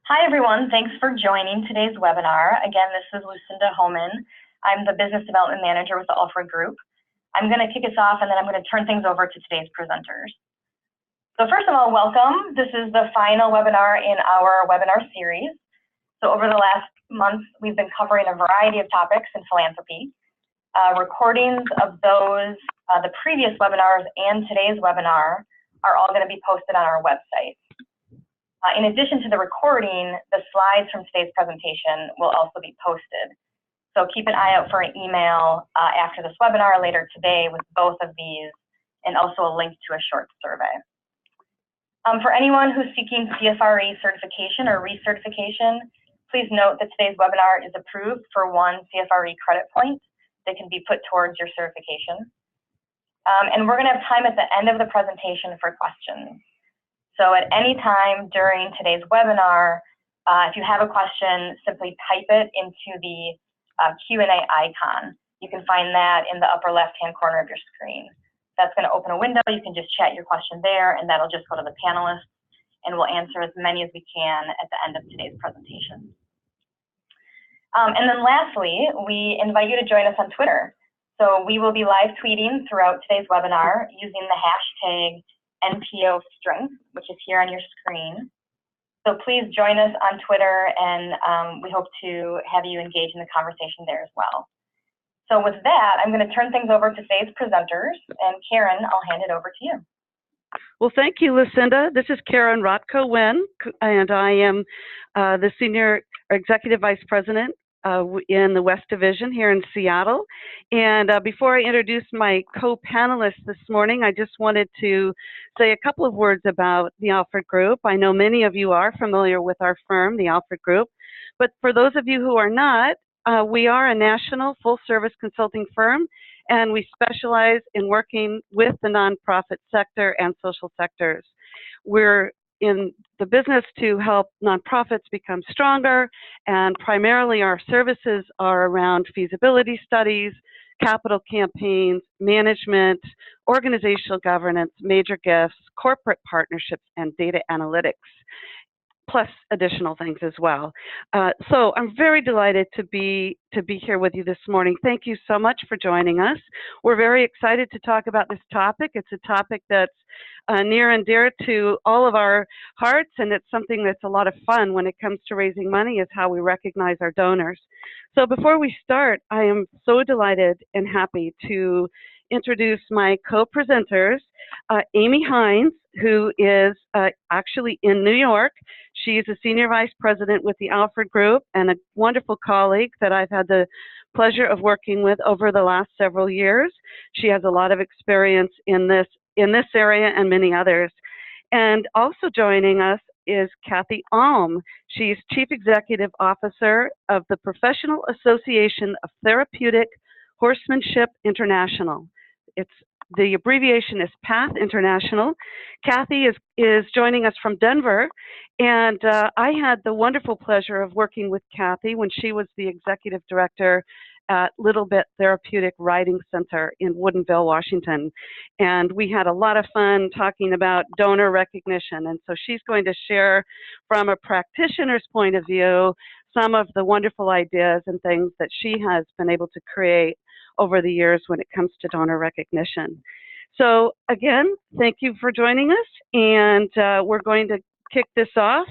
Hi, everyone. Thanks for joining today's webinar. Again, this is Lucinda Homan. I'm the Business Development Manager with the Alford Group. I'm going to kick us off, and then I'm going to turn things over to today's presenters. So first of all, welcome. This is the final webinar in our webinar series. So over the last month, we've been covering a variety of topics in philanthropy. Recordings of those, the previous webinars and today's webinar are all going to be posted on our website. In addition to the recording, the slides from today's presentation will also be posted. So keep an eye out for an email after this webinar later today with both of these, and also a link to a short survey. For anyone who's seeking CFRE certification or recertification, please note that today's webinar is approved for 1 CFRE credit point that can be put towards your certification. And we're going to have time at the end of the presentation for questions. So at any time during today's webinar, if you have a question, simply type it into the Q&A icon. You can find that in the upper left-hand corner of your screen. That's going to open a window. You can just chat your question there, and that'll just go to the panelists, and we'll answer as many as we can at the end of today's presentation. And then lastly, we invite you to join us on Twitter. So we will be live tweeting throughout today's webinar using the hashtag NPOstrength, which is here on your screen. So please join us on Twitter, and we hope to have you engage in the conversation there as well. So with that, I'm going to turn things over to today's presenters, and Karen, I'll hand it over to you. Well, thank you, Lucinda. This is Karen Rotko-Wynn, and I am the Senior Executive Vice President in the West Division here in Seattle. And before I introduce my co-panelists this morning, I just wanted to say a couple of words about the Alford Group. I know many of you are familiar with our firm, the Alford Group, but for those of you who are not, we are a national full-service consulting firm, and we specialize in working with the nonprofit sector and social sectors. We're in the business to help nonprofits become stronger, and primarily our services are around feasibility studies, capital campaigns, management, organizational governance, major gifts, corporate partnerships, and data analytics, plus additional things as well. So I'm very delighted to be here with you this morning. Thank you so much for joining us. We're very excited to talk about this topic. It's a topic that's near and dear to all of our hearts, and it's something that's a lot of fun when it comes to raising money, is how we recognize our donors. So before we start, I am so delighted and happy to introduce my co-presenters, Amy Hines, who is actually in New York. She's a Senior Vice President with the Alford Group and a wonderful colleague that I've had the pleasure of working with over the last several years. She has a lot of experience in this area and many others. And also joining us is Kathy Alm. She's Chief Executive Officer of the Professional Association of Therapeutic Horsemanship International. The abbreviation is PATH International. Kathy is joining us from Denver, and I had the wonderful pleasure of working with Kathy when she was the executive director at Little Bit Therapeutic Writing Center in Woodinville, Washington. And we had a lot of fun talking about donor recognition. And so she's going to share from a practitioner's point of view some of the wonderful ideas and things that she has been able to create over the years when it comes to donor recognition. So again, thank you for joining us, and we're going to kick this off.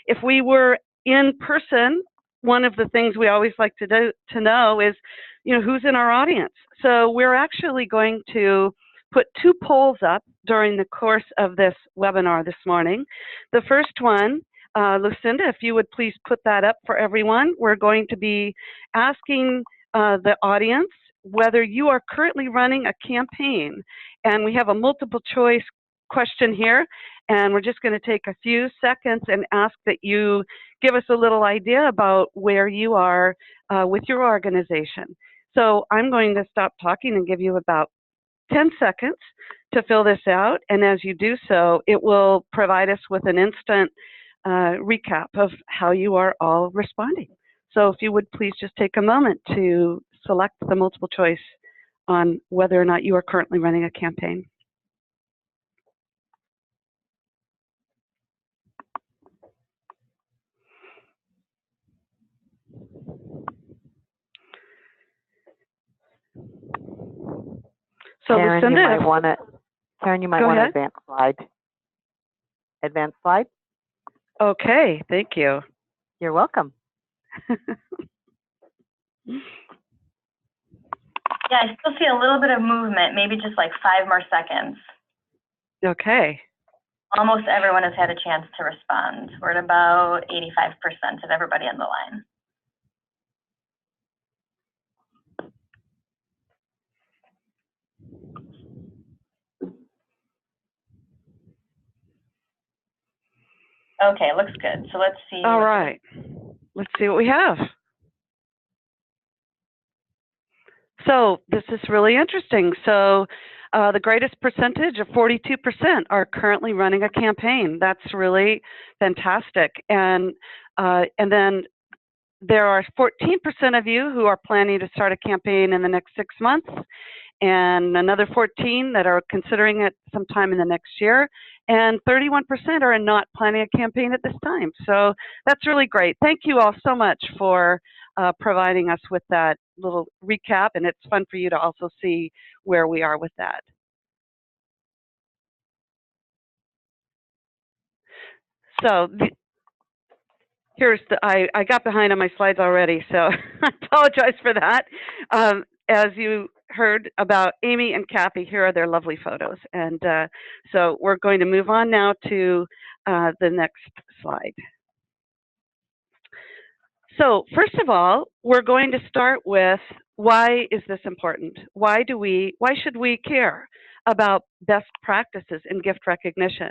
If we were in person, one of the things we always like to know is, who's in our audience. So we're actually going to put 2 polls up during the course of this webinar this morning. The first one, Lucinda, if you would please put that up for everyone. We're going to be asking the audience whether you are currently running a campaign. And we have a multiple choice question here, and we're just going to take a few seconds and ask that you give us a little idea about where you are with your organization. So I'm going to stop talking and give you about 10 seconds to fill this out, and as you do so, it will provide us with an instant recap of how you are all responding. So if you would please just take a moment to select the multiple choice on whether or not you are currently running a campaign. So Karen, Lucinda, you might want to, advance slide. Advance slide. Okay, thank you. You're welcome. Yeah, I still see a little bit of movement, maybe just like 5 more seconds. Okay. Almost everyone has had a chance to respond. We're at about 85% of everybody on the line. Okay, looks good. So let's see. All right. Let's see what we have. So this is really interesting. So the greatest percentage of 42% are currently running a campaign. That's really fantastic. And then there are 14% of you who are planning to start a campaign in the next 6 months, and another 14 that are considering it sometime in the next year, and 31% are not planning a campaign at this time. So that's really great. Thank you all so much for providing us with that little recap, and it's fun for you to also see where we are with that. So here's the, I got behind on my slides already, so I apologize for that. As you heard about Amy and Kathy, here are their lovely photos. And so we're going to move on now to the next slide. So first of all, we're going to start with, why is this important? Why should we care about best practices in gift recognition?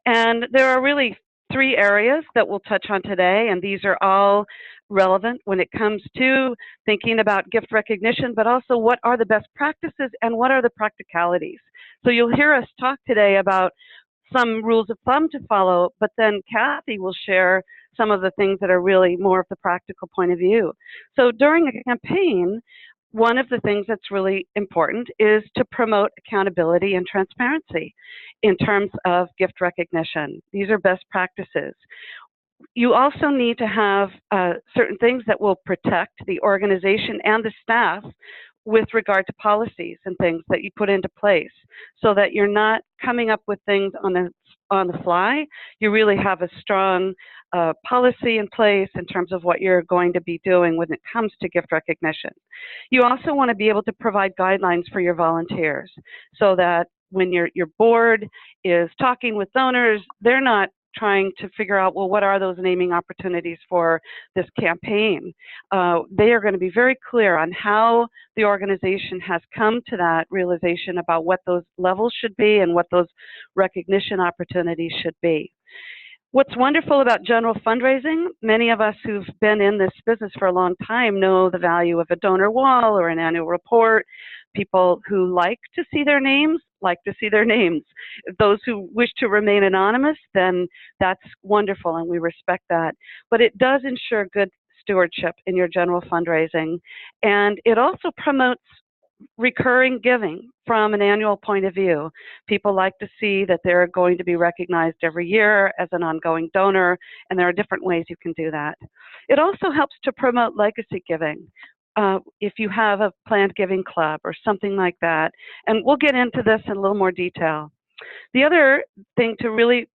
And there are really 3 areas that we'll touch on today, and these are all relevant when it comes to thinking about gift recognition, but also what are the best practices and what are the practicalities. So you'll hear us talk today about some rules of thumb to follow, but then Kathy will share some of the things that are really more of the practical point of view. So during a campaign, one of the things that's really important is to promote accountability and transparency in terms of gift recognition. These are best practices. You also need to have certain things that will protect the organization and the staff with regard to policies and things that you put into place, so that you're not coming up with things on the fly. You really have a strong policy in place in terms of what you're going to be doing when it comes to gift recognition. You also want to be able to provide guidelines for your volunteers, so that when your board is talking with donors, they're not trying to figure out, well, what are those naming opportunities for this campaign? They are going to be very clear on how the organization has come to that realization about what those levels should be and what those recognition opportunities should be. What's wonderful about general fundraising, many of us who've been in this business for a long time know the value of a donor wall or an annual report. People who like to see their names, like to see their names. Those who wish to remain anonymous, then that's wonderful and we respect that. But it does ensure good stewardship in your general fundraising. And it also promotes recurring giving from an annual point of view. People like to see that they're going to be recognized every year as an ongoing donor, and there are different ways you can do that. It also helps to promote legacy giving. If you have a planned giving club or something like that, and we'll get into this in a little more detail. The other thing to really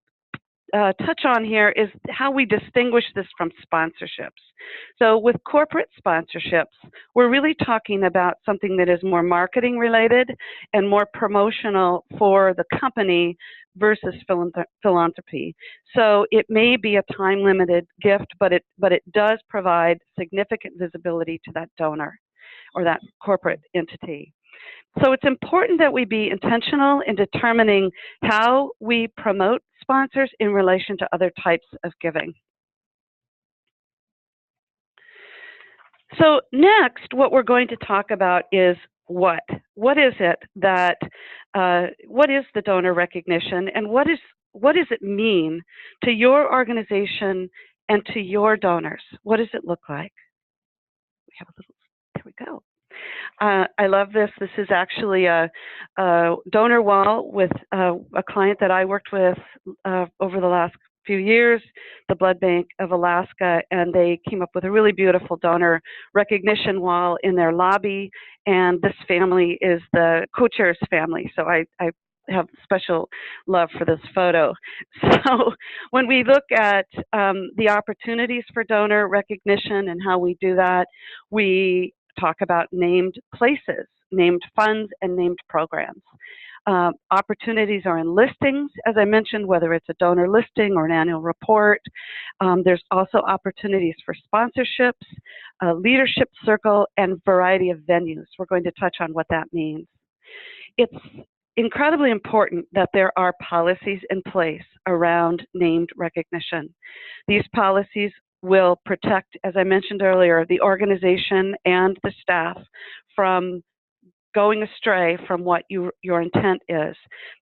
touch on here is how we distinguish this from sponsorships. So with corporate sponsorships, we're really talking about something that is more marketing related and more promotional for the company versus philanthropy. So it may be a time limited gift, but it does provide significant visibility to that donor or that corporate entity. So it's important that we be intentional in determining how we promote sponsors in relation to other types of giving. So next, what we're going to talk about is what? What is it that, what is the donor recognition, and what does it mean to your organization and to your donors? What does it look like? We have a little, there we go. I love this. This is actually a donor wall with a client that I worked with over the last few years, the Blood Bank of Alaska, and they came up with a really beautiful donor recognition wall in their lobby. And this family is the co-chair's family, so I have special love for this photo. So when we look at the opportunities for donor recognition and how we do that, we talk about named places, named funds, and named programs. Opportunities are in listings, as I mentioned, whether it's a donor listing or an annual report. There's also opportunities for sponsorships, a leadership circle, and variety of venues. We're going to touch on what that means. It's incredibly important that there are policies in place around named recognition. These policies will protect, as I mentioned earlier, the organization and the staff from going astray from what your intent is.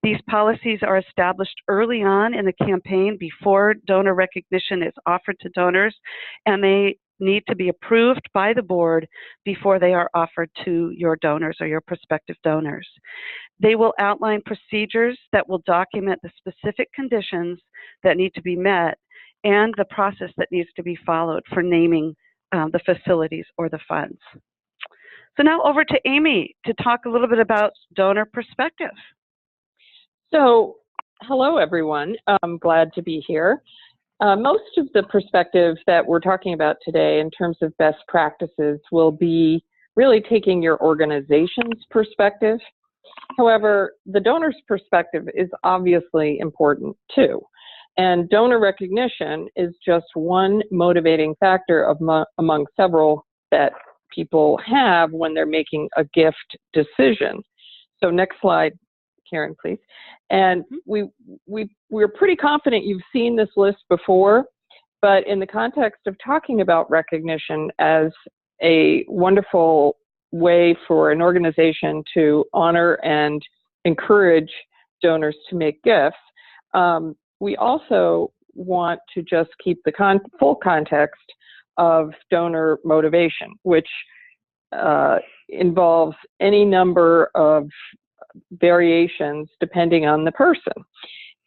These policies are established early on in the campaign before donor recognition is offered to donors, and they need to be approved by the board before they are offered to your donors or your prospective donors. They will outline procedures that will document the specific conditions that need to be met and the process that needs to be followed for naming the facilities or the funds. So now over to Amy to talk a little bit about donor perspective. So, hello everyone. I'm glad to be here. Most of the perspective that we're talking about today in terms of best practices will be really taking your organization's perspective. However, the donor's perspective is obviously important too. And donor recognition is just one motivating factor among several that people have when they're making a gift decision. So next slide, Karen, please. And we're pretty confident you've seen this list before, but in the context of talking about recognition as a wonderful way for an organization to honor and encourage donors to make gifts, we also want to just keep the full context of donor motivation, which involves any number of variations depending on the person.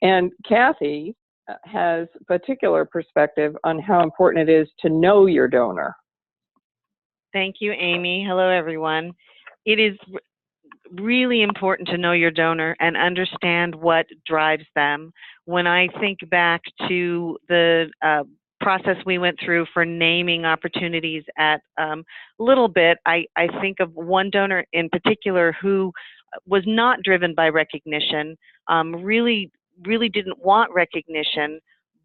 And Kathy has particular perspective on how important it is to know your donor. Thank you, Amy. Hello, everyone. It is really important to know your donor and understand what drives them. When I think back to the process we went through for naming opportunities at Little Bit, I think of one donor in particular who was not driven by recognition, really didn't want recognition,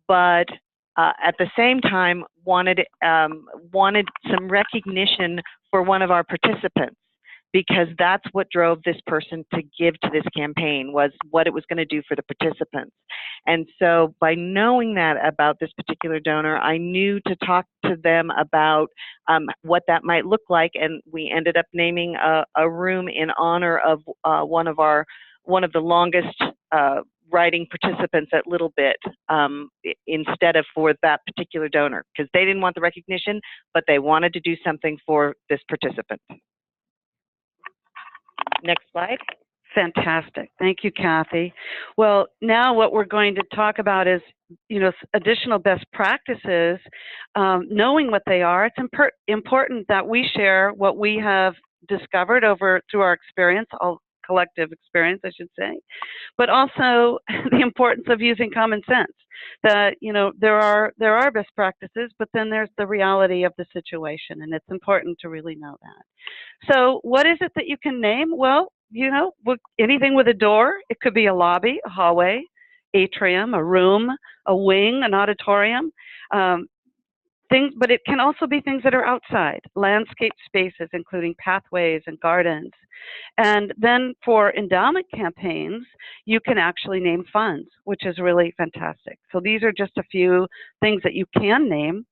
but at the same time wanted some recognition for one of our participants, because that's what drove this person to give to this campaign, was what it was going to do for the participants. And so by knowing that about this particular donor, I knew to talk to them about what that might look like, and we ended up naming a room in honor of one of the longest writing participants at Little Bit, instead of for that particular donor, because they didn't want the recognition, but they wanted to do something for this participant. Next slide. Fantastic. Thank you, Kathy. Well, now what we're going to talk about is, additional best practices, knowing what they are. It's important that we share what we have discovered through our experience, all collective experience, I should say, but also the importance of using common sense. That, there are best practices, but then there's the reality of the situation, and it's important to really know that. So what is it that you can name? Well, anything with a door. It could be a lobby, a hallway, atrium, a room, a wing, an auditorium. But it can also be things that are outside, landscape spaces, including pathways and gardens. And then for endowment campaigns, you can actually name funds, which is really fantastic. So these are just a few things that you can name.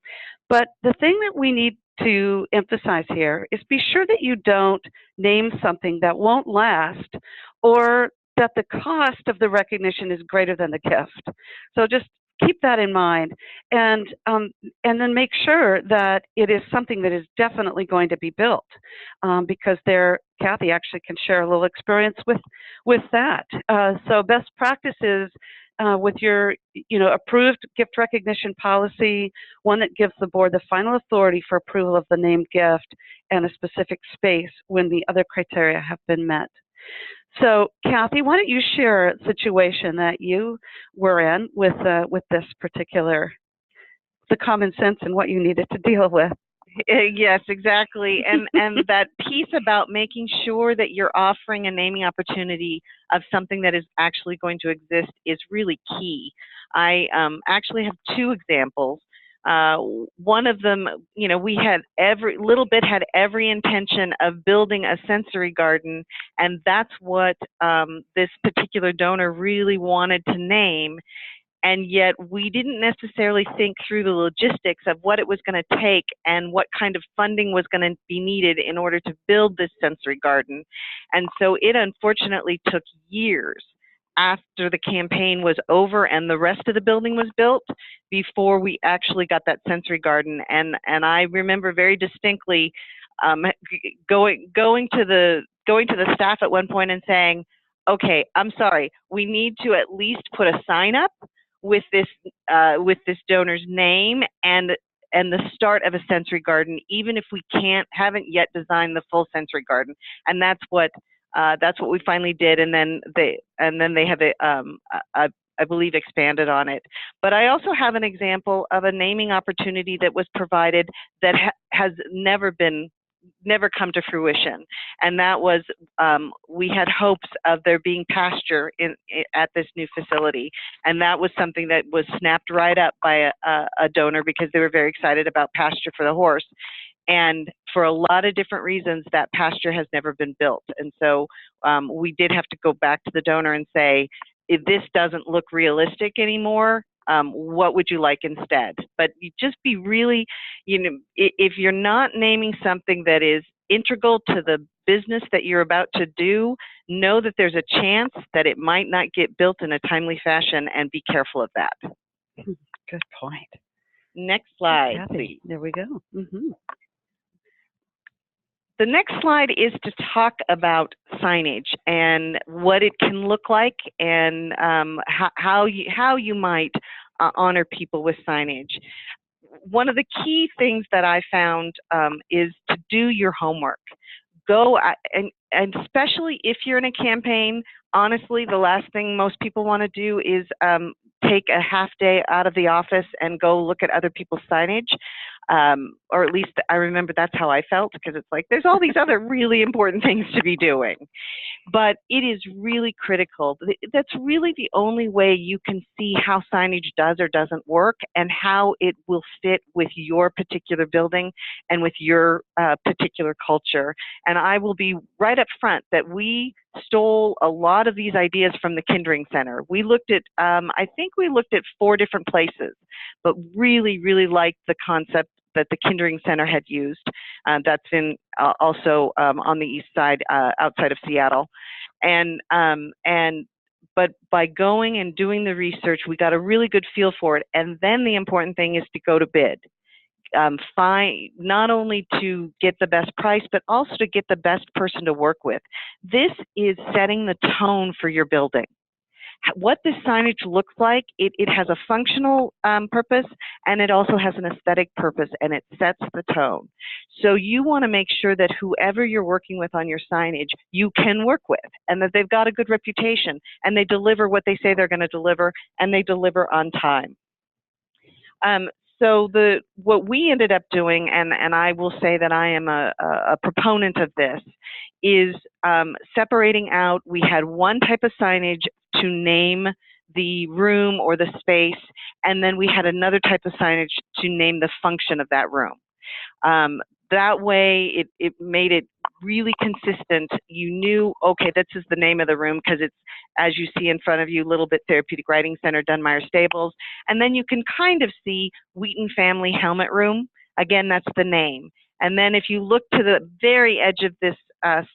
But the thing that we need to emphasize here is be sure that you don't name something that won't last, or that the cost of the recognition is greater than the gift. So just keep that in mind, and then make sure that it is something that is definitely going to be built, because Kathy actually can share a little experience with that. So best practices with your, approved gift recognition policy, one that gives the board the final authority for approval of the named gift and a specific space when the other criteria have been met. So, Kathy, why don't you share a situation that you were in with this particular, the common sense and what you needed to deal with? Yes, exactly. And that piece about making sure that you're offering a naming opportunity of something that is actually going to exist is really key. I actually have two examples. One of them, we had Little Bit had every intention of building a sensory garden, and that's what this particular donor really wanted to name. And yet we didn't necessarily think through the logistics of what it was going to take and what kind of funding was going to be needed in order to build this sensory garden. And so it unfortunately took years after the campaign was over and the rest of the building was built before we actually got that sensory garden. And I remember very distinctly going to the staff at one point and saying, okay, I'm sorry, we need to at least put a sign up with this donor's name and the start of a sensory garden, even if we haven't yet designed the full sensory garden. And that's what we finally did. And then they have I believe expanded on it. But I also have an example of a naming opportunity that was provided that has never come to fruition, and that was we had hopes of there being pasture at this new facility, and that was something that was snapped right up by a donor because they were very excited about pasture for the horse. And for a lot of different reasons, that pasture has never been built, and so we did have to go back to the donor and say, if this doesn't look realistic anymore, what would you like instead? But you just be really, if you're not naming something that is integral to the business that you're about to do, know that there's a chance that it might not get built in a timely fashion, and be careful of that. Good point. Next slide, Kathy, please. there we go. Mm-hmm. The next slide is to talk about signage and what it can look like, and how you might honor people with signage. One of the key things that I found is to do your homework. Go and especially if you're in a campaign, honestly, the last thing most people want to do is take a half day out of the office and go look at other people's signage. Or at least I remember that's how I felt, because it's like there's all these other really important things to be doing. But it is really critical. That's really the only way you can see how signage does or doesn't work, and how it will fit with your particular building and with your particular culture. And I will be right up front that we stole a lot of these ideas from the Kindring Center. We looked at, I think we looked at 4 different places, but really, really liked the concept that the Kindring Center had used. That's in also on the east side, outside of Seattle. But by going and doing the research, we got a really good feel for it. And then the important thing is to go to bid. Not only to get the best price, but also to get the best person to work with. This is setting the tone for your building. What this signage looks like, it has a functional purpose, and it also has an aesthetic purpose, and it sets the tone. So you want to make sure that whoever you're working with on your signage, you can work with, and that they've got a good reputation, and they deliver what they say they're going to deliver, and they deliver on time. So what we ended up doing, and I will say that I am a proponent of this, is separating out. We had one type of signage to name the room or the space, and then we had another type of signage to name the function of that room. That way, it made it really consistent. You knew, okay, this is the name of the room because it's, as you see in front of you, Little Bit Therapeutic Writing Center, Dunmire Stables. And then you can kind of see Wheaton Family Helmet Room. Again, that's the name. And then if you look to the very edge of this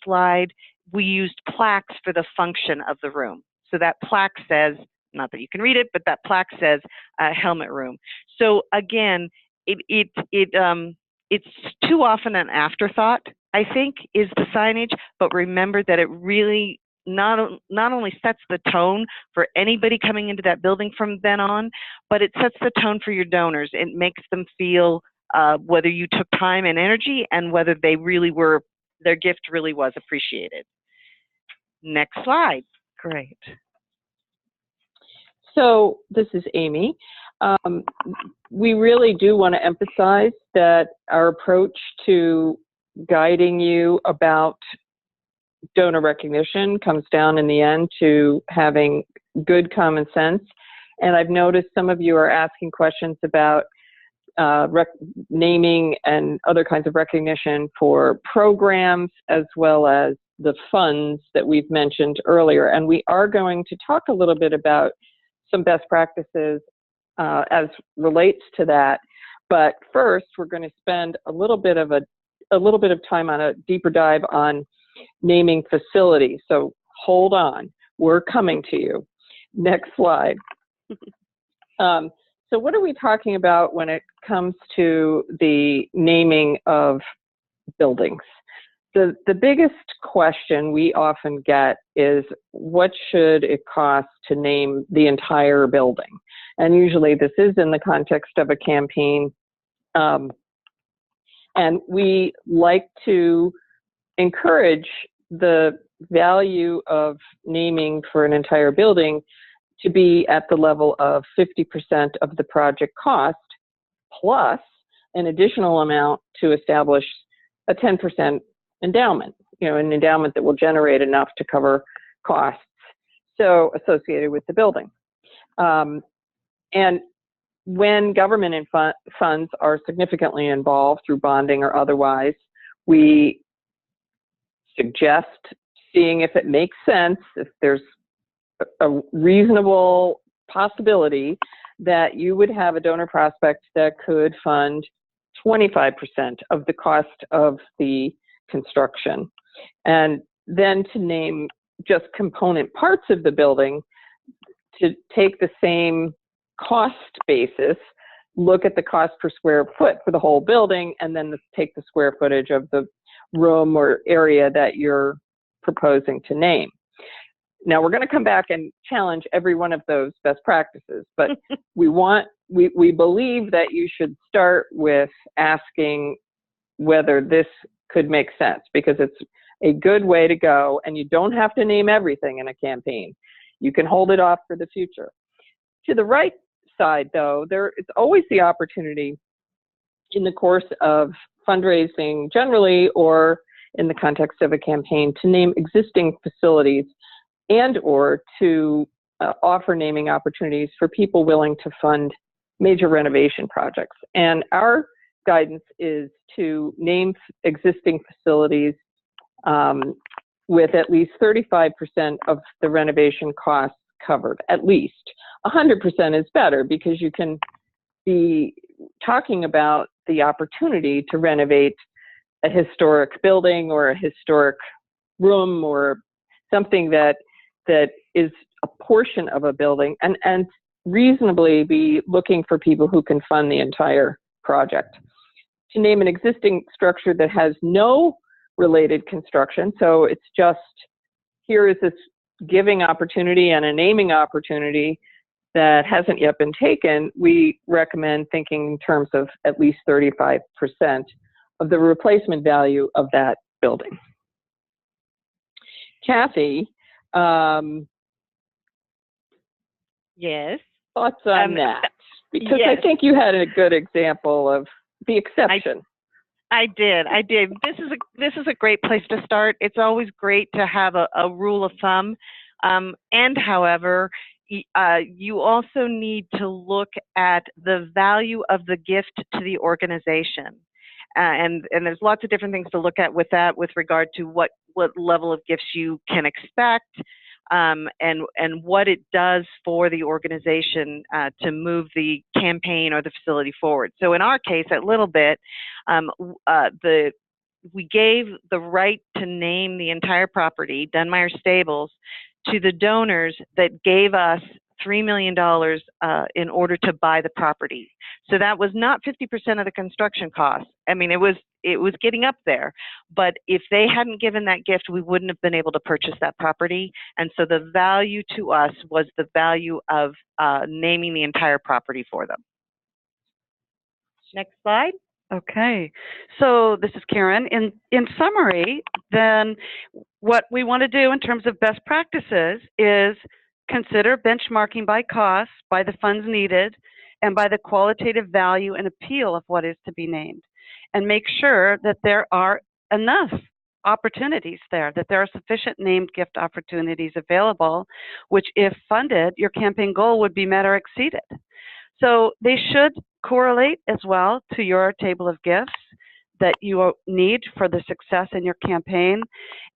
slide, we used plaques for the function of the room. So that plaque says, not that you can read it, but that plaque says helmet room. So again, it's too often an afterthought, I think, is the signage, but remember that it really not only sets the tone for anybody coming into that building from then on, but it sets the tone for your donors. It makes them feel whether you took time and energy and whether they really were, their gift really was appreciated. Next slide. Great. So this is Amy. We really do want to emphasize that our approach to guiding you about donor recognition comes down in the end to having good common sense. And I've noticed some of you are asking questions about naming and other kinds of recognition for programs, as well as the funds that we've mentioned earlier. And we are going to talk a little bit about some best practices as relates to that. But first, we're going to spend a little bit of time on a deeper dive on naming facilities. So hold on, we're coming to you. Next slide. So what are we talking about when it comes to the naming of buildings? The biggest question we often get is, what should it cost to name the entire building? And usually this is in the context of a campaign. And we like to encourage the value of naming for an entire building to be at the level of 50% of the project cost, plus an additional amount to establish a 10% endowment, an endowment that will generate enough to cover costs associated with the building. And when government funds are significantly involved through bonding or otherwise, we suggest seeing if it makes sense, if there's a reasonable possibility that you would have a donor prospect that could fund 25% of the cost of the construction. And then to name just component parts of the building, to take the same cost basis, look at the cost per square foot for the whole building, and then take the square footage of the room or area that you're proposing to name. Now, we're going to come back and challenge every one of those best practices, but we believe that you should start with asking whether this could make sense, because it's a good way to go, and you don't have to name everything in a campaign. You can hold it off for the future. To the right side, though, there is always the opportunity in the course of fundraising generally, or in the context of a campaign, to name existing facilities and or to offer naming opportunities for people willing to fund major renovation projects. And our guidance is to name existing facilities with at least 35% of the renovation costs covered, at least. 100% is better, because you can be talking about the opportunity to renovate a historic building or a historic room or something that is a portion of a building, and reasonably be looking for people who can fund the entire project. To name an existing structure that has no related construction, so it's just, here is this giving opportunity and a naming opportunity that hasn't yet been taken, we recommend thinking in terms of at least 35% of the replacement value of that building. Kathy, yes. Thoughts on that? Because yes. I think you had a good example of the exception. I did. This is a great place to start. It's always great to have a rule of thumb. And however, you also need to look at the value of the gift to the organization. And there's lots of different things to look at with that, with regard to what level of gifts you can expect, and what it does for the organization to move the campaign or the facility forward. So in our case, at Little Bit, we gave the right to name the entire property, Dunmire Stables, to the donors that gave us $3 million in order to buy the property. So that was not 50% of the construction cost. I mean, it was getting up there, but if they hadn't given that gift, we wouldn't have been able to purchase that property. And so the value to us was the value of naming the entire property for them. Next slide. Okay, so this is Karen. In summary, then what we want to do in terms of best practices is consider benchmarking by cost, by the funds needed, and by the qualitative value and appeal of what is to be named. And make sure that there are enough opportunities there, that there are sufficient named gift opportunities available, which if funded, your campaign goal would be met or exceeded. So they should correlate as well to your table of gifts that you need for the success in your campaign.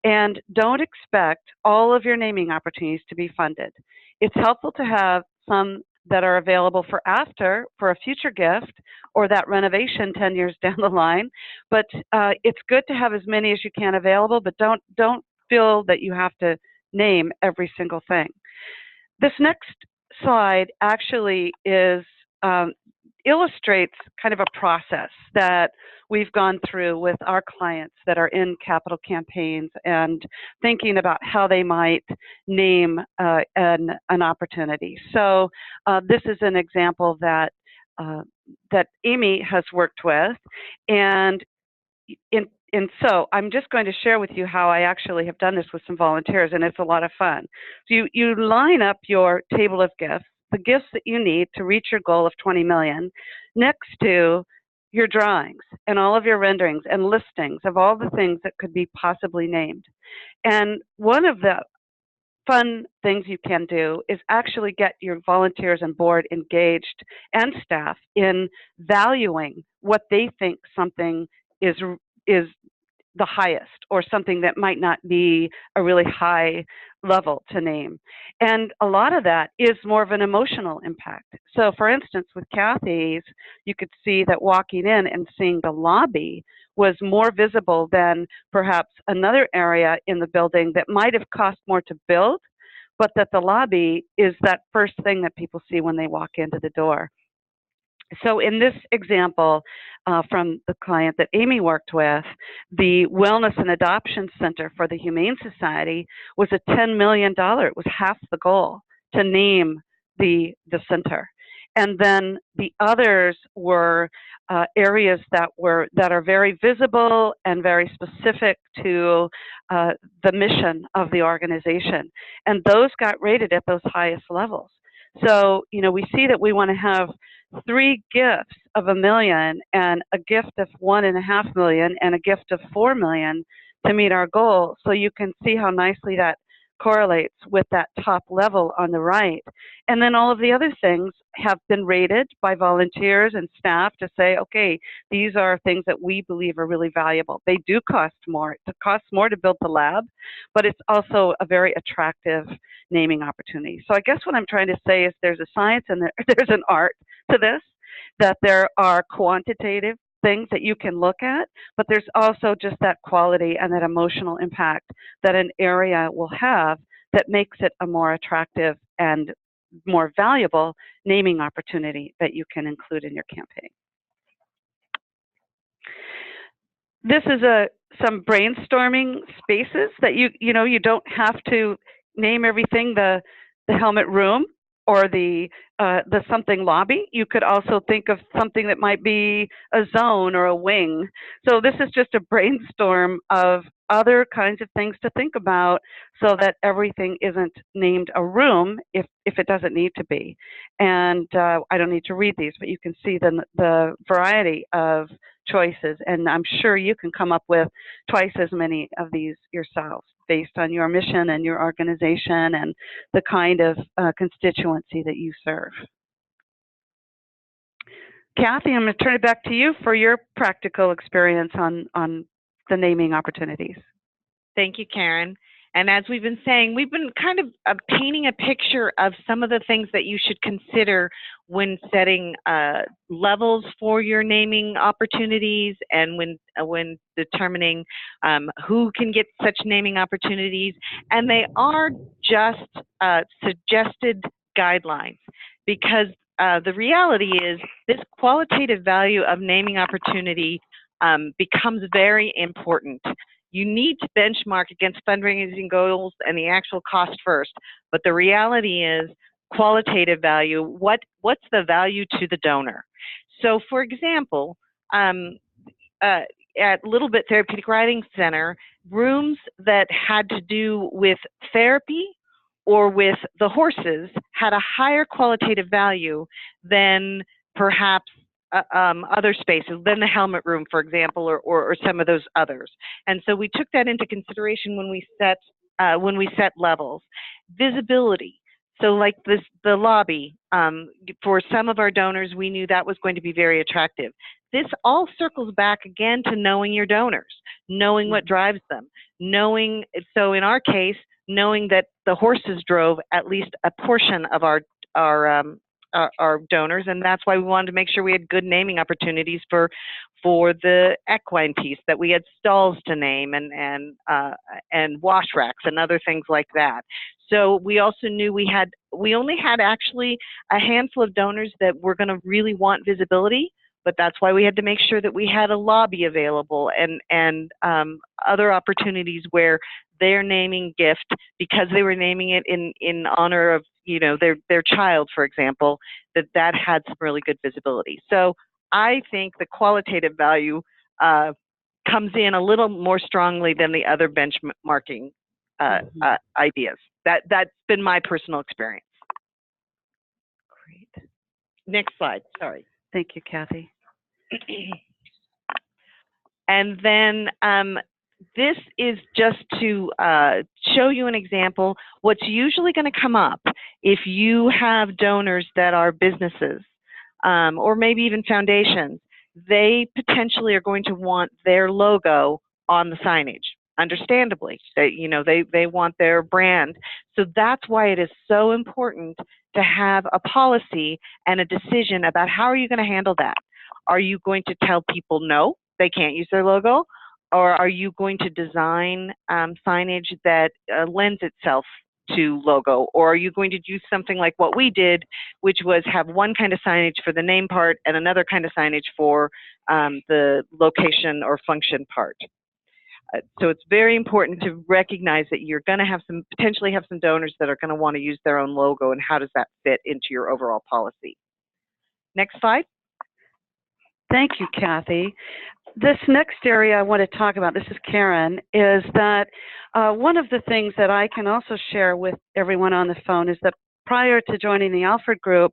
And don't expect all of your naming opportunities to be funded. It's helpful to have some that are available for a future gift or that renovation 10 years down the line. But it's good to have as many as you can available, but don't feel that you have to name every single thing. This next slide actually illustrates kind of a process that we've gone through with our clients that are in capital campaigns and thinking about how they might name an opportunity. So this is an example that that Amy has worked with, and so I'm just going to share with you how I actually have done this with some volunteers, and it's a lot of fun. So you line up your table of gifts, the gifts that you need to reach your goal of 20 million, next to your drawings and all of your renderings and listings of all the things that could be possibly named. And one of the fun things you can do is actually get your volunteers and board engaged and staff in valuing what they think something is the highest, or something that might not be a really high level to name. And a lot of that is more of an emotional impact. So for instance, with Kathy's, you could see that walking in and seeing the lobby was more visible than perhaps another area in the building that might have cost more to build, but that the lobby is that first thing that people see when they walk into the door. So in this example from the client that Amy worked with, the Wellness and Adoption Center for the Humane Society was a $10 million, it was half the goal to name the center. And then the others were areas that are very visible and very specific to the mission of the organization. And those got rated at those highest levels. So, you know, we see that we want to have 3 gifts of $1 million and a gift of $1.5 million and a gift of $4 million to meet our goal. So you can see how nicely that correlates with that top level on the right. And then all of the other things have been rated by volunteers and staff to say, okay, these are things that we believe are really valuable. They do cost more. It costs more to build the lab, but it's also a very attractive naming opportunity. So I guess what I'm trying to say is there's a science and there's an art to this, that there are quantitative things that you can look at, but there's also just that quality and that emotional impact that an area will have that makes it a more attractive and more valuable naming opportunity that you can include in your campaign. This is some brainstorming spaces that you don't have to name everything the helmet room or the something lobby. You could also think of something that might be a zone or a wing. So this is just a brainstorm of other kinds of things to think about so that everything isn't named a room if it doesn't need to be. And I don't need to read these, but you can see the variety of choices, and I'm sure you can come up with twice as many of these yourselves based on your mission and your organization and the kind of constituency that you serve. Kathy, I'm going to turn it back to you for your practical experience on the naming opportunities. Thank you, Karen. And as we've been saying, we've been kind of painting a picture of some of the things that you should consider when setting levels for your naming opportunities and when determining who can get such naming opportunities. And they are just suggested guidelines, because the reality is this qualitative value of naming opportunity becomes very important. You need to benchmark against fundraising goals and the actual cost first, but the reality is qualitative value, what's the value to the donor? So for example, at Little Bit Therapeutic Riding Center, rooms that had to do with therapy or with the horses had a higher qualitative value than perhaps other spaces, than the helmet room, for example, or some of those others. And so we took that into consideration when we set levels. Visibility. So like the lobby, for some of our donors, we knew that was going to be very attractive. This all circles back again to knowing your donors, knowing what drives them, knowing, so in our case, knowing that the horses drove at least a portion of our donors, and that's why we wanted to make sure we had good naming opportunities for the equine piece, that we had stalls to name and wash racks and other things like that. So we also knew we only had actually a handful of donors that were going to really want visibility, but that's why we had to make sure that we had a lobby available and other opportunities where their naming gift, because they were naming it in honor of, you know, their child, for example, that had some really good visibility. So I think the qualitative value comes in a little more strongly than the other benchmarking ideas. That's been my personal experience. Great. Next slide, sorry. Thank you, Kathy. And then this is just to show you an example. What's usually going to come up if you have donors that are businesses or maybe even foundations, they potentially are going to want their logo on the signage. Understandably, they want their brand. So that's why it is so important to have a policy and a decision about how are you going to handle that. Are you going to tell people no, they can't use their logo? Or are you going to design signage that lends itself to logo? Or are you going to do something like what we did, which was have one kind of signage for the name part and another kind of signage for the location or function part? So it's very important to recognize that you're going to potentially have some donors that are going to want to use their own logo, and how does that fit into your overall policy? Next slide. Thank you, Kathy. This next area I want to talk about, this is Karen, is that one of the things that I can also share with everyone on the phone is that prior to joining the Alford group,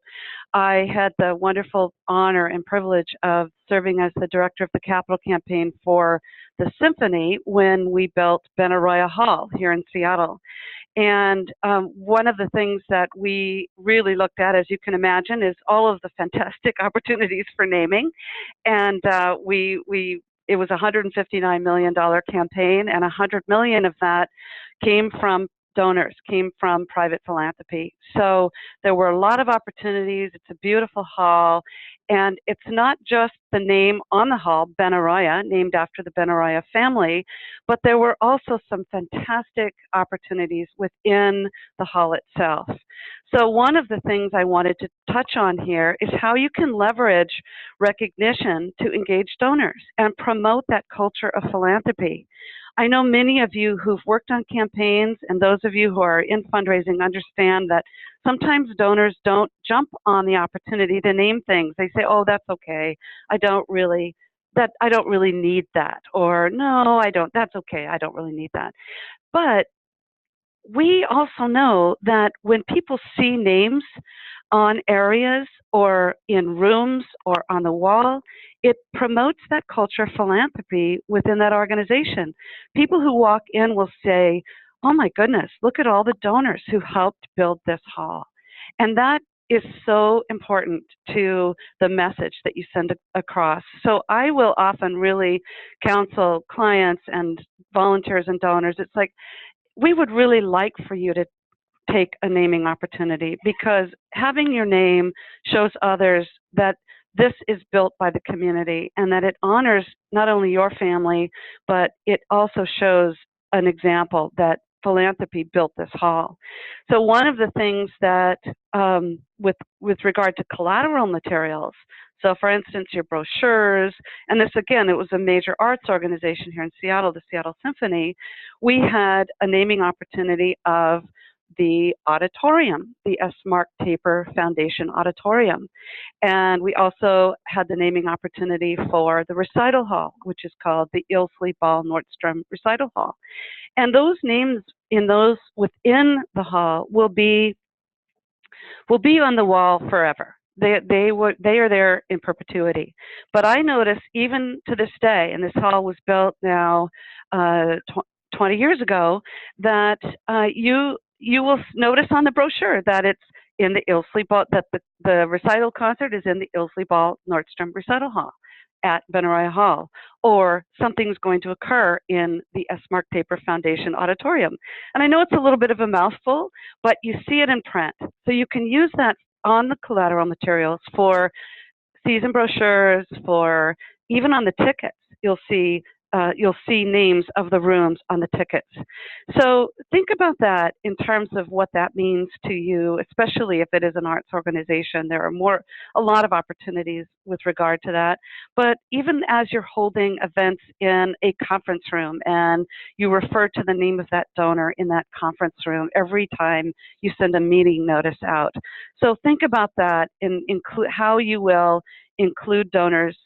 I had the wonderful honor and privilege of serving as the director of the capital campaign for the symphony when we built Benaroya Hall here in Seattle. And one of the things that we really looked at, as you can imagine, is all of the fantastic opportunities for naming. And it was a $159 million campaign, and $100 million of that came from donors, came from private philanthropy. So there were a lot of opportunities. It's a beautiful hall. And it's not just the name on the hall, Benaroya, named after the Benaroya family, but there were also some fantastic opportunities within the hall itself. So one of the things I wanted to touch on here is how you can leverage recognition to engage donors and promote that culture of philanthropy. I know many of you who've worked on campaigns, and those of you who are in fundraising understand that sometimes donors don't jump on the opportunity to name things. They say, oh, that's okay. I don't really need that. Or no, I don't, that's okay. I don't really need that. But we also know that when people see names on areas or in rooms or on the wall, it promotes that culture of philanthropy within that organization. People who walk in will say, oh my goodness, look at all the donors who helped build this hall. And that is so important to the message that you send across. So I will often really counsel clients and volunteers and donors. It's like, we would really like for you to take a naming opportunity, because having your name shows others that this is built by the community and that it honors not only your family, but it also shows an example that Philanthropy built this hall. So one of the things that, with regard to collateral materials, so for instance, your brochures, and this again, it was a major arts organization here in Seattle, the Seattle Symphony, we had a naming opportunity of the auditorium, the S. Mark Taper Foundation Auditorium. And we also had the naming opportunity for the recital hall, which is called the Ilsley Ball Nordstrom Recital Hall. And those names in those within the hall will be on the wall forever. They are there in perpetuity. But I notice even to this day, and this hall was built now 20 years ago, that you will notice on the brochure that it's in the Ilsley Ball, that the recital concert is in the Ilsley Ball Nordstrom Recital Hall at Benaroya Hall, or something's going to occur in the S. Mark Taper Foundation Auditorium. And I know it's a little bit of a mouthful, but you see it in print. So you can use that on the collateral materials for season brochures, for even on the tickets, you'll see names of the rooms on the tickets. So think about that in terms of what that means to you, especially if it is an arts organization. There are a lot of opportunities with regard to that. But even as you're holding events in a conference room and you refer to the name of that donor in that conference room every time you send a meeting notice out. So think about that and include how you will include donors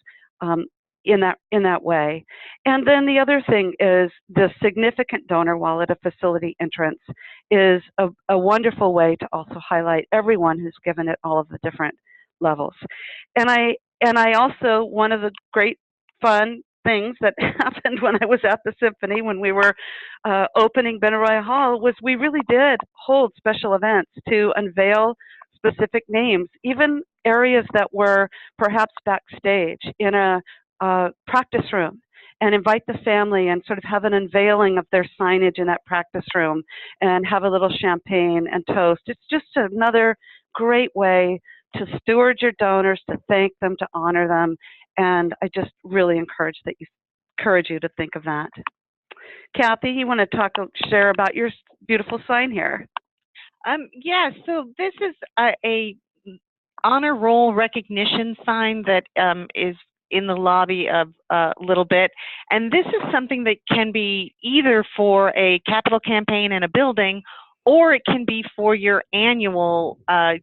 in that way. And then the other thing is the significant donor wall at a facility entrance is a wonderful way to also highlight everyone who's given at all of the different levels. And I also, one of the great fun things that happened when I was at the Symphony, when we were opening Benaroya Hall, was we really did hold special events to unveil specific names, even areas that were perhaps backstage in a practice room, and invite the family and sort of have an unveiling of their signage in that practice room and have a little champagne and toast. It's just another great way to steward your donors, to thank them, to honor them. And I just really encourage you to think of that. Kathy, you want to share about your beautiful sign here? Yeah, so this is a honor roll recognition sign that is in the lobby of a little bit. And this is something that can be either for a capital campaign in a building, or it can be for your annual,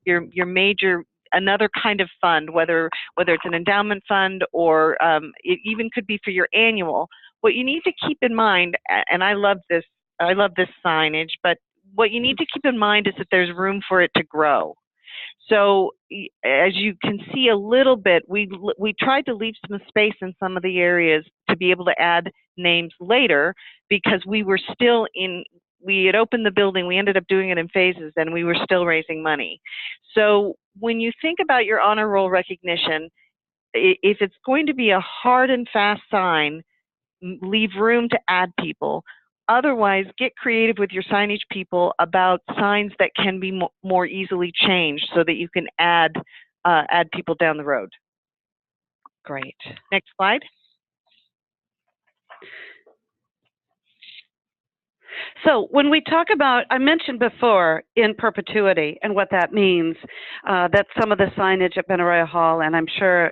your major, another kind of fund, whether it's an endowment fund, or it even could be for your annual. What you need to keep in mind, and I love this signage, but what you need to keep in mind is that there's room for it to grow. So as you can see a little bit, we tried to leave some space in some of the areas to be able to add names later, because we had opened the building, we ended up doing it in phases, and we were still raising money. So when you think about your honor roll recognition, if it's going to be a hard and fast sign, leave room to add people. Otherwise, get creative with your signage people about signs that can be more easily changed so that you can add people down the road. Great. Next slide. So when we talk about, I mentioned before, in perpetuity and what that means, that's some of the signage at Benaroya Hall, and I'm sure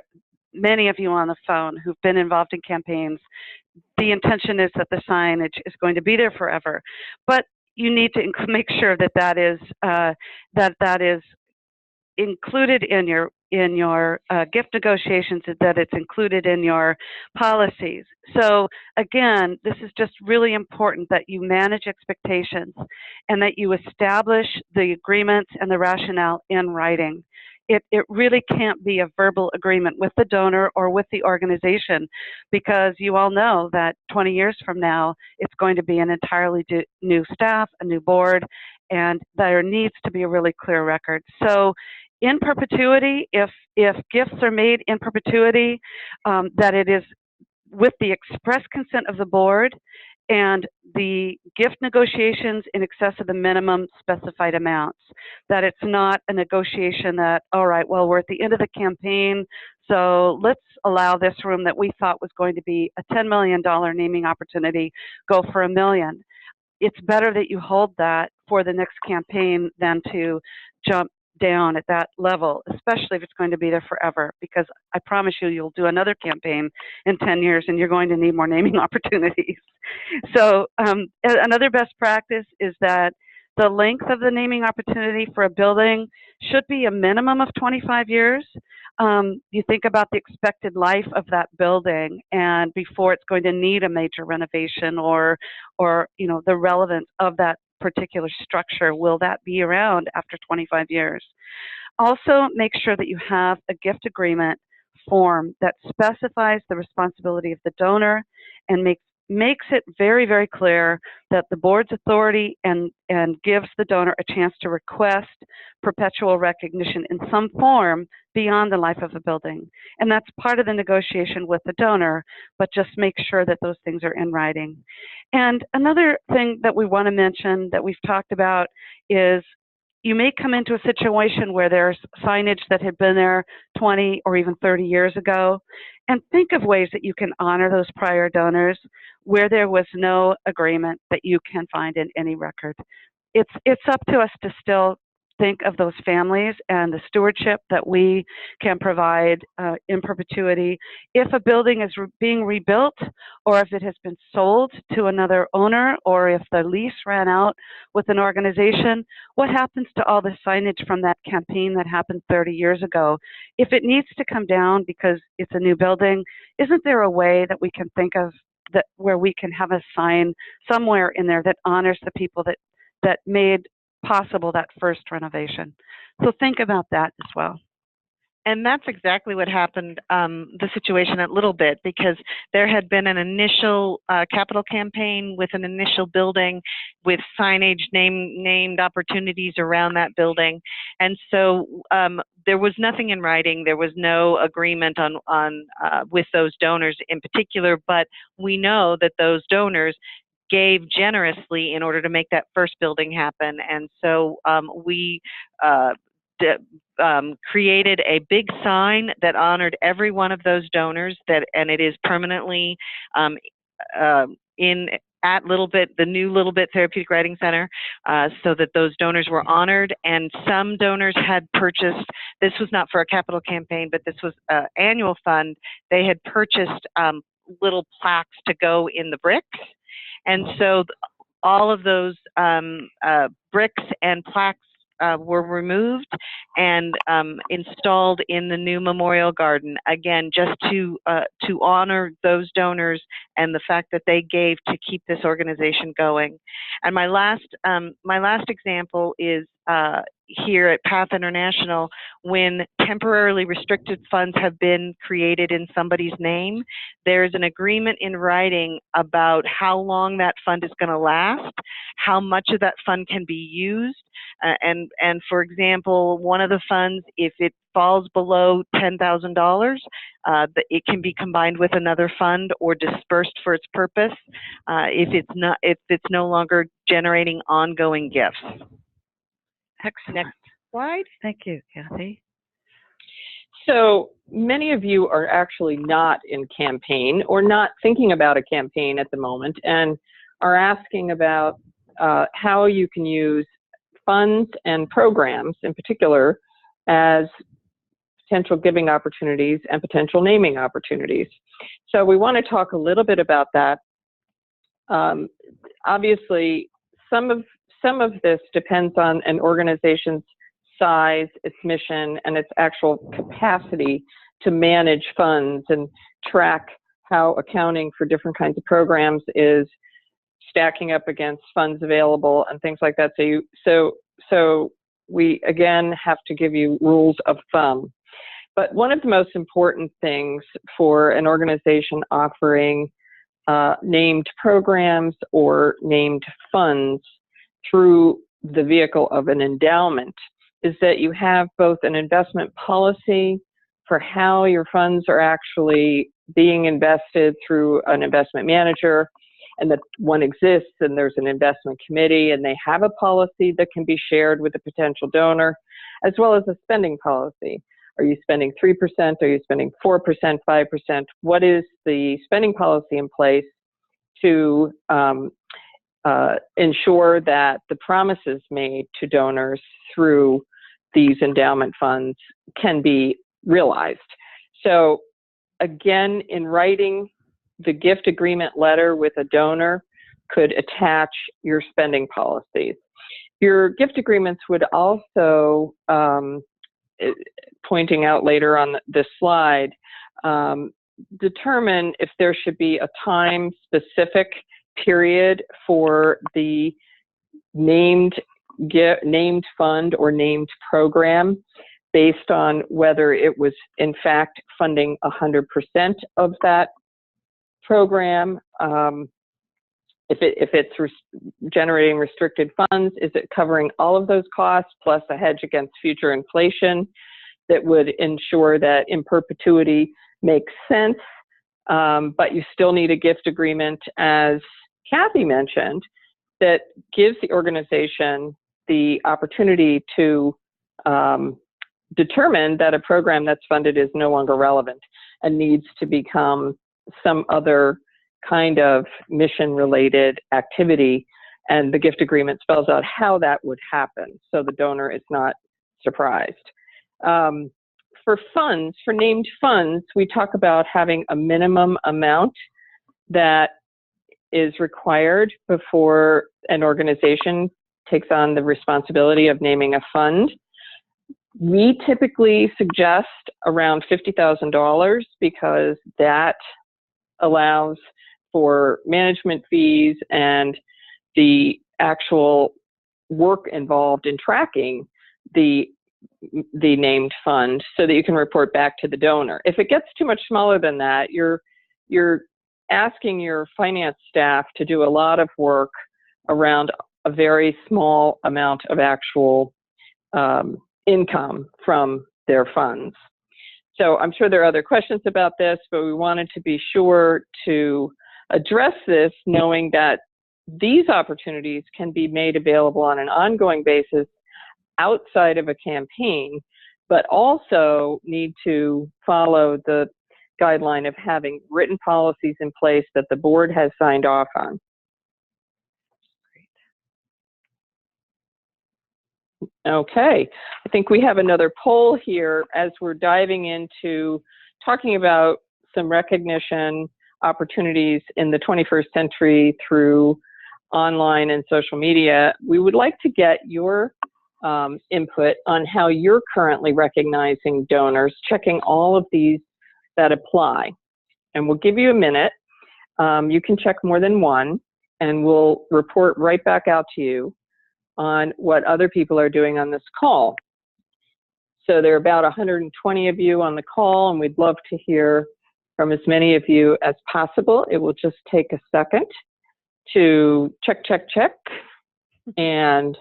many of you on the phone who've been involved in campaigns, the intention is that the signage is going to be there forever, but you need to make sure that that is included in your gift negotiations, that it's included in your policies. So again, this is just really important that you manage expectations and that you establish the agreements and the rationale in writing. It really can't be a verbal agreement with the donor or with the organization, because you all know that 20 years from now, it's going to be an entirely new staff, a new board, and there needs to be a really clear record. So in perpetuity, if gifts are made in perpetuity, that it is with the express consent of the board and the gift negotiations in excess of the minimum specified amounts, that it's not a negotiation that, all right, well, we're at the end of the campaign, so let's allow this room that we thought was going to be a $10 million naming opportunity go for $1 million. it's better that you hold that for the next campaign than to jump down at that level, especially if it's going to be there forever, because I promise you, you'll do another campaign in 10 years and you're going to need more naming opportunities. So another best practice is that the length of the naming opportunity for a building should be a minimum of 25 years. You think about the expected life of that building and before it's going to need a major renovation or you know, the relevance of that particular structure. Will that be around after 25 years? Also, make sure that you have a gift agreement form that specifies the responsibility of the donor and makes it very, very clear that the board's authority and gives the donor a chance to request perpetual recognition in some form beyond the life of a building. And that's part of the negotiation with the donor, but just make sure that those things are in writing. And another thing that we want to mention that we've talked about is you may come into a situation where there's signage that had been there 20 or even 30 years ago, and think of ways that you can honor those prior donors where there was no agreement that you can find in any record. It's up to us to still think of those families and the stewardship that we can provide in perpetuity. If a building is being rebuilt, or if it has been sold to another owner, or if the lease ran out with an organization, what happens to all the signage from that campaign that happened 30 years ago? If it needs to come down because it's a new building, isn't there a way that we can think of that where we can have a sign somewhere in there that honors the people that made possible that first renovation? So think about that as well. And that's exactly what happened, the situation at Little Bit, because there had been an initial capital campaign with an initial building with signage named opportunities around that building. And so there was nothing in writing. There was no agreement on with those donors in particular, but we know that those donors gave generously in order to make that first building happen. And so we created a big sign that honored every one of those donors, and it is permanently at Little Bit, the new Little Bit Therapeutic Writing Center, so that those donors were honored. And some donors had purchased, this was not for a capital campaign, but this was an annual fund. They had purchased little plaques to go in the bricks. And so all of those bricks and plaques were removed and installed in the new memorial garden, again, just to honor those donors and the fact that they gave to keep this organization going. And my last example is here at Path International. When temporarily restricted funds have been created in somebody's name, there's an agreement in writing about how long that fund is going to last, how much of that fund can be used, and for example, one of the funds, if it falls below $10,000, it can be combined with another fund or dispersed for its purpose if it's no longer generating ongoing gifts. Excellent. Next slide. Thank you, Kathy. So many of you are actually not in campaign or not thinking about a campaign at the moment and are asking about how you can use funds and programs in particular as potential giving opportunities and potential naming opportunities. So we want to talk a little bit about that. Obviously, some of this depends on an organization's size, its mission, and its actual capacity to manage funds and track how accounting for different kinds of programs is stacking up against funds available and things like that. So we again have to give you rules of thumb. But one of the most important things for an organization offering named programs or named funds through the vehicle of an endowment is that you have both an investment policy for how your funds are actually being invested through an investment manager, and that one exists and there's an investment committee and they have a policy that can be shared with a potential donor, as well as a spending policy. Are you spending 3%? Are you spending 4%, 5%? What is the spending policy in place to ensure that the promises made to donors through these endowment funds can be realized. So again, in writing the gift agreement letter with a donor could attach your spending policies. Your gift agreements would also, pointing out later on this slide, determine if there should be a time-specific period for the named fund or named program based on whether it was in fact funding 100% of that program. If it's generating restricted funds, is it covering all of those costs plus a hedge against future inflation that would ensure that in perpetuity makes sense, but you still need a gift agreement, as Kathy mentioned, that gives the organization the opportunity to determine that a program that's funded is no longer relevant and needs to become some other kind of mission-related activity, and the gift agreement spells out how that would happen, so the donor is not surprised. For funds, for named funds, we talk about having a minimum amount that is required before an organization takes on the responsibility of naming a fund. We typically suggest around $50,000 because that allows for management fees and the actual work involved in tracking the named fund so that you can report back to the donor. If it gets too much smaller than that, you're asking your finance staff to do a lot of work around a very small amount of actual income from their funds. So I'm sure there are other questions about this, but we wanted to be sure to address this, knowing that these opportunities can be made available on an ongoing basis outside of a campaign, but also need to follow the guideline of having written policies in place that the board has signed off on. Okay, I think we have another poll here as we're diving into talking about some recognition opportunities in the 21st century through online and social media. We would like to get your input on how you're currently recognizing donors, checking all of these that apply. And we'll give you a minute. You can check more than one, and we'll report right back out to you on what other people are doing on this call. So there are about 120 of you on the call, and we'd love to hear from as many of you as possible. It will just take a second to check, and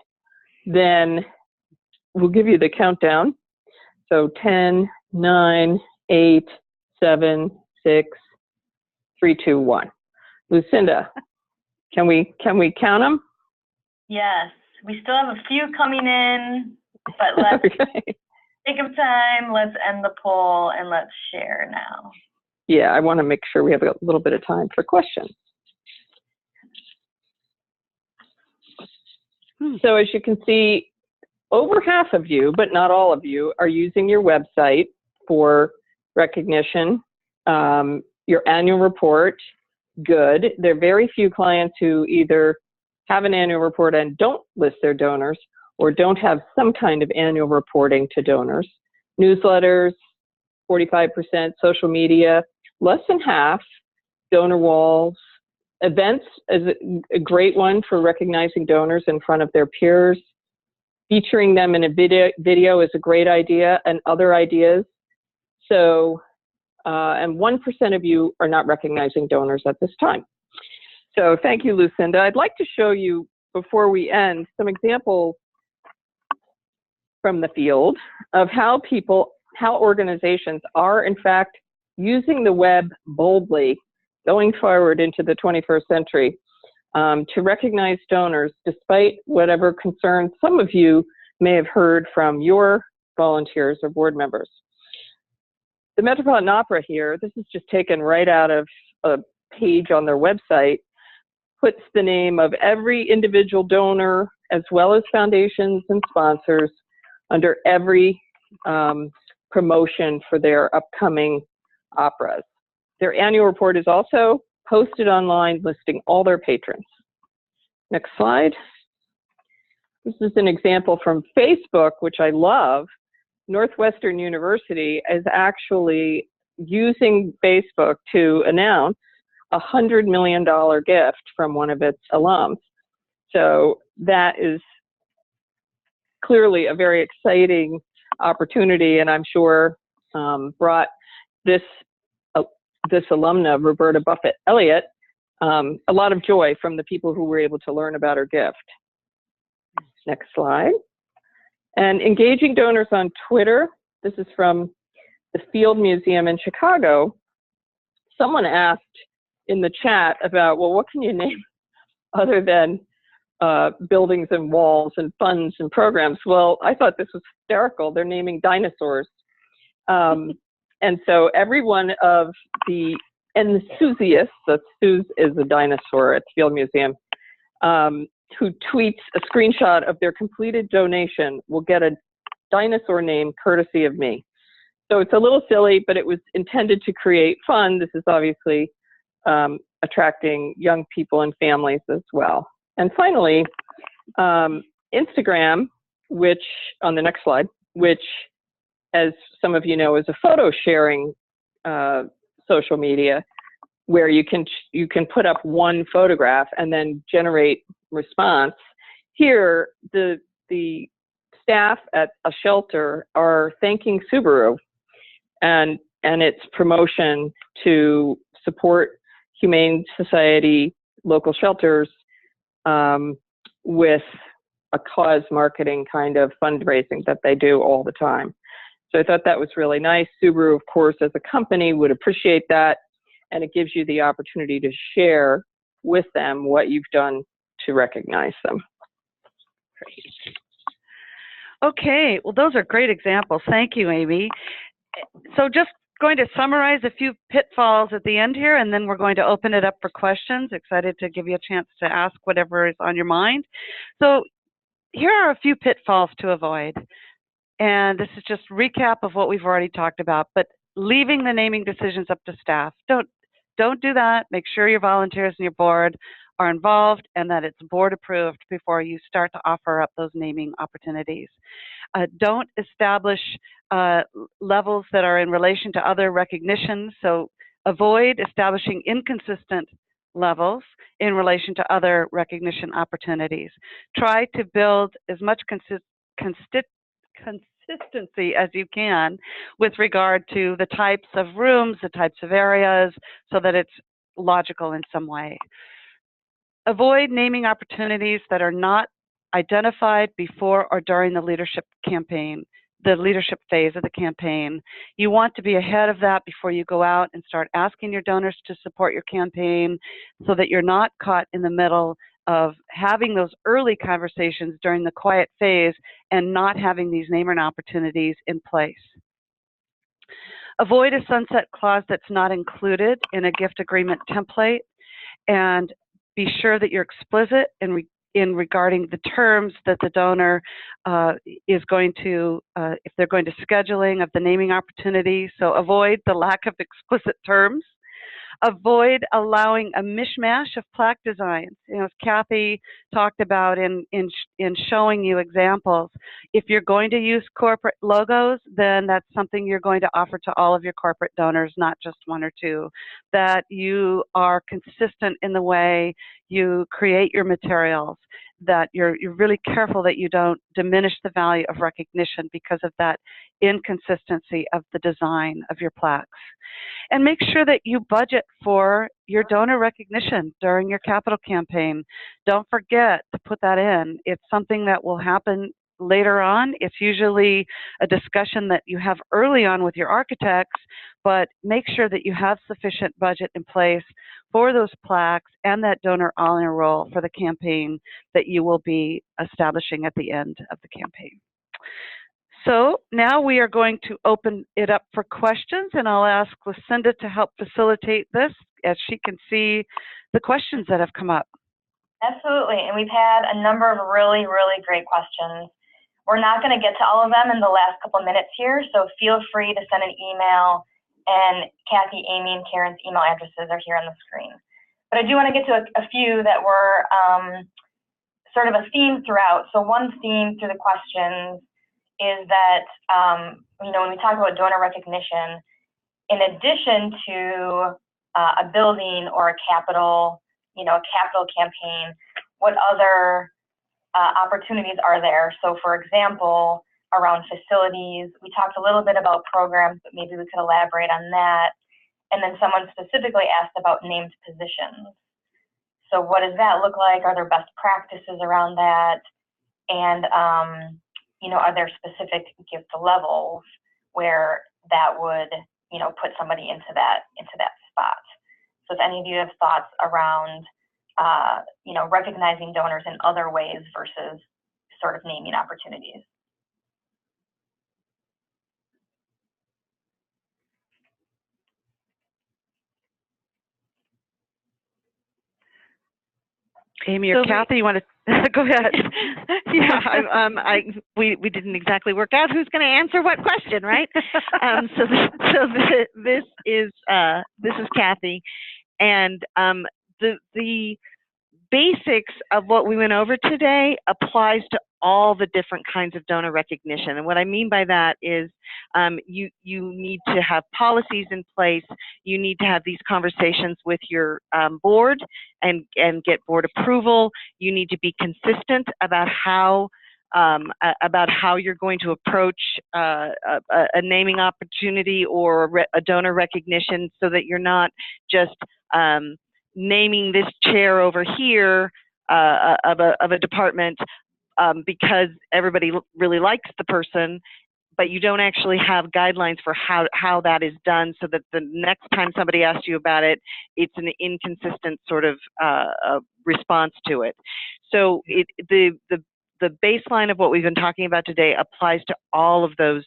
then we'll give you the countdown. So 10, 9, 8, 7, 6, 3, 2, 1. Lucinda, can we count them? Yes, we still have a few coming in, but let's take some time, let's end the poll, and let's share now. Yeah, I want to make sure we have a little bit of time for questions. So as you can see, over half of you, but not all of you, are using your website for recognition. Your annual report, good. There are very few clients who either have an annual report and don't list their donors, or don't have some kind of annual reporting to donors. Newsletters, 45%, social media, less than half, donor walls. Events is a great one for recognizing donors in front of their peers. Featuring them in a video is a great idea, and other ideas. So, and 1% of you are not recognizing donors at this time. So thank you, Lucinda. I'd like to show you, before we end, some examples from the field of how organizations are, in fact, using the web boldly going forward into the 21st century to recognize donors, despite whatever concerns some of you may have heard from your volunteers or board members. The Metropolitan Opera here, this is just taken right out of a page on their website, puts the name of every individual donor as well as foundations and sponsors under every promotion for their upcoming operas. Their annual report is also posted online listing all their patrons. Next slide. This is an example from Facebook, which I love. Northwestern University is actually using Facebook to announce a $100 million gift from one of its alums. So that is clearly a very exciting opportunity, and I'm sure brought this alumna, Roberta Buffett Elliott, a lot of joy from the people who were able to learn about her gift. Next slide. And engaging donors on Twitter. This is from the Field Museum in Chicago. Someone asked in the chat about, well, what can you name other than buildings and walls and funds and programs? Well, I thought this was hysterical. They're naming dinosaurs. And so every one of the enthusiasts, Suze is a dinosaur at the Field Museum, who tweets a screenshot of their completed donation will get a dinosaur name courtesy of me. So it's a little silly, but it was intended to create fun. This is obviously attracting young people and families as well. And finally, Instagram, which, on the next slide, which, as some of you know, is a photo sharing social media where you can put up one photograph and then generate response. Here, the staff at a shelter are thanking Subaru and its promotion to support Humane Society local shelters with a cause marketing kind of fundraising that they do all the time. So I thought that was really nice. Subaru, of course, as a company would appreciate that, and it gives you the opportunity to share with them what you've done to recognize them. Great. Okay, well, those are great examples. Thank you, Amy. So just going to summarize a few pitfalls at the end here, and then we're going to open it up for questions. Excited to give you a chance to ask whatever is on your mind. So here are a few pitfalls to avoid. And this is just a recap of what we've already talked about, but leaving the naming decisions up to staff. Don't do that. Make sure your volunteers and your board are involved and that it's board approved before you start to offer up those naming opportunities. Don't establish levels that are in relation to other recognitions. So avoid establishing inconsistent levels in relation to other recognition opportunities. Try to build as much consistency as you can with regard to the types of rooms, the types of areas, so that it's logical in some way. Avoid naming opportunities that are not identified before or during the leadership campaign, the leadership phase of the campaign. You want to be ahead of that before you go out and start asking your donors to support your campaign so that you're not caught in the middle of having those early conversations during the quiet phase and not having these naming opportunities in place. Avoid a sunset clause that's not included in a gift agreement template, and be sure that you're explicit in regarding the terms that the donor is going to, if they're going to scheduling of the naming opportunity. So avoid the lack of explicit terms. Avoid allowing a mishmash of plaque designs. You know, as Kathy talked about in showing you examples, if you're going to use corporate logos, then that's something you're going to offer to all of your corporate donors, not just one or two. That you are consistent in the way you create your materials, that you're really careful that you don't diminish the value of recognition because of that inconsistency of the design of your plaques. And make sure that you budget for your donor recognition during your capital campaign. Don't forget to put that in. It's something that will happen later on. It's usually a discussion that you have early on with your architects, but make sure that you have sufficient budget in place for those plaques and that donor honor roll for the campaign that you will be establishing at the end of the campaign. So now we are going to open it up for questions, and I'll ask Lucinda to help facilitate this as she can see the questions that have come up. Absolutely, and we've had a number of really, really great questions. We're not going to get to all of them in the last couple of minutes here, so feel free to send an email, and Kathy, Amy, and Karen's email addresses are here on the screen. But I do want to get to a few that were sort of a theme throughout. So one theme through the questions is that, you know, when we talk about donor recognition, in addition to a building or a capital, you know, a capital campaign, what other opportunities are there? So for example, around facilities, we talked a little bit about programs, but maybe we could elaborate on that. And then someone specifically asked about named positions. So what does that look like? Are there best practices around that? And, you know, are there specific gift levels where that would, you know, put somebody into that spot? So if any of you have thoughts around, you know, recognizing donors in other ways versus sort of naming opportunities. Amy or Kathy, you want to go ahead? Yeah, we didn't exactly work out who's going to answer what question, right? This is Kathy, and the basics of what we went over today applies to all the different kinds of donor recognition. And what I mean by that is you need to have policies in place. You need to have these conversations with your board and get board approval. You need to be consistent about how you're going to approach a naming opportunity or a donor recognition, so that you're not just naming this chair over here of a department because everybody really likes the person, but you don't actually have guidelines for how that is done, so that the next time somebody asks you about it, it's an inconsistent sort of response to it. So the baseline of what we've been talking about today applies to all of those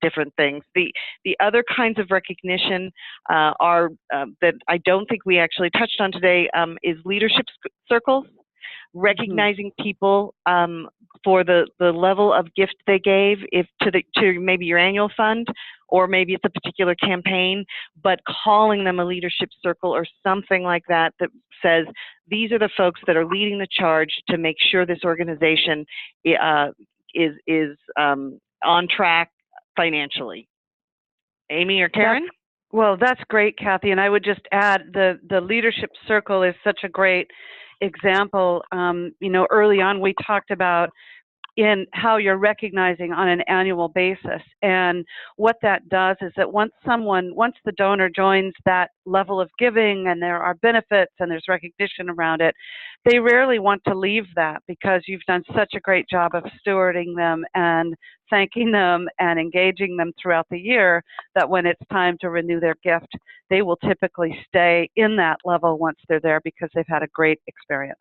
different things. The other kinds of recognition are that I don't think we actually touched on today is leadership circles, recognizing people for the level of gift they gave, if to maybe your annual fund, or maybe it's a particular campaign, but calling them a leadership circle or something like that that says, these are the folks that are leading the charge to make sure this organization is on track financially. Amy or Karen? Well, that's great, Kathy. And I would just add the leadership circle is such a great example. You know, early on we talked about in how you're recognizing on an annual basis. And what that does is that once the donor joins that level of giving and there are benefits and there's recognition around it, they rarely want to leave that, because you've done such a great job of stewarding them and thanking them and engaging them throughout the year, that when it's time to renew their gift, they will typically stay in that level once they're there, because they've had a great experience.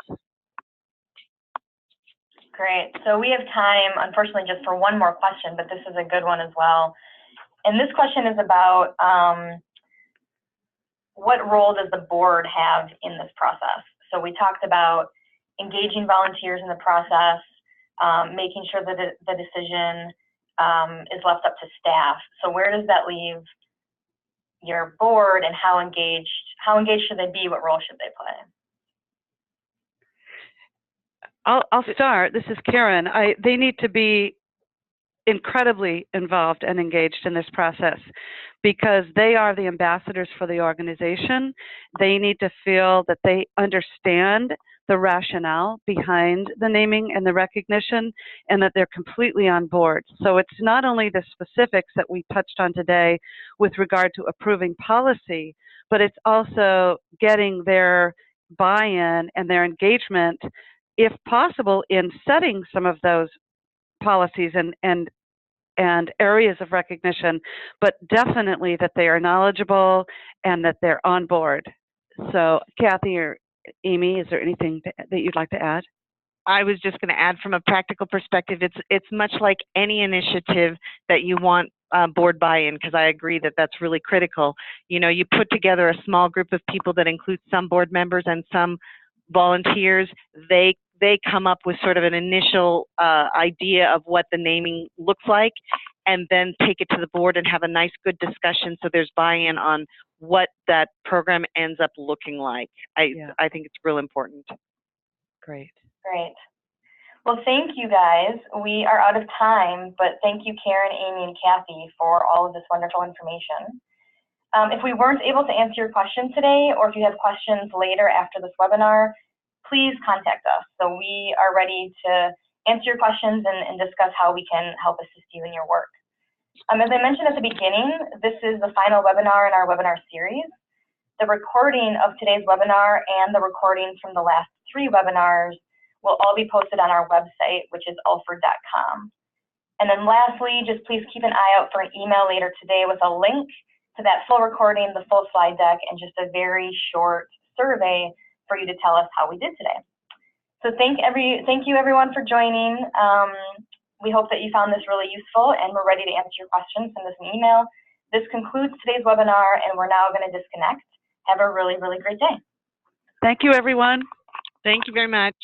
Great. So we have time, unfortunately, just for one more question, but this is a good one as well. And this question is about what role does the board have in this process? So we talked about engaging volunteers in the process, making sure that the decision is left up to staff. So where does that leave your board, and how engaged should they be? What role should they play? I'll start. This is Karen. They need to be incredibly involved and engaged in this process, because they are the ambassadors for the organization. They need to feel that they understand the rationale behind the naming and the recognition, and that they're completely on board. So it's not only the specifics that we touched on today with regard to approving policy, but it's also getting their buy-in and their engagement, if possible, in setting some of those policies and areas of recognition, but definitely that they are knowledgeable and that they're on board. So Kathy or Amy, is there anything that you'd like to add? I was just going to add, from a practical perspective, it's much like any initiative that you want board buy-in, because I agree that that's really critical. You know, you put together a small group of people that includes some board members and some volunteers, they come up with sort of an initial idea of what the naming looks like, and then take it to the board and have a nice, good discussion so there's buy-in on what that program ends up looking like. I think it's real important. Great. Great. Well, thank you guys. We are out of time, but thank you, Karen, Amy, and Kathy, for all of this wonderful information. If we weren't able to answer your question today, or if you have questions later after this webinar, please contact us. So we are ready to answer your questions and discuss how we can help assist you in your work. As I mentioned at the beginning, this is the final webinar in our webinar series. The recording of today's webinar and the recordings from the last 3 webinars will all be posted on our website, which is alford.com. And then lastly, just please keep an eye out for an email later today with a link to that full recording, the full slide deck, and just a very short survey for you to tell us how we did today. So thank you everyone for joining. We hope that you found this really useful, and we're ready to answer your questions. Send us an email. This concludes today's webinar, and we're now going to disconnect. Have a really, really great day. Thank you, everyone. Thank you very much.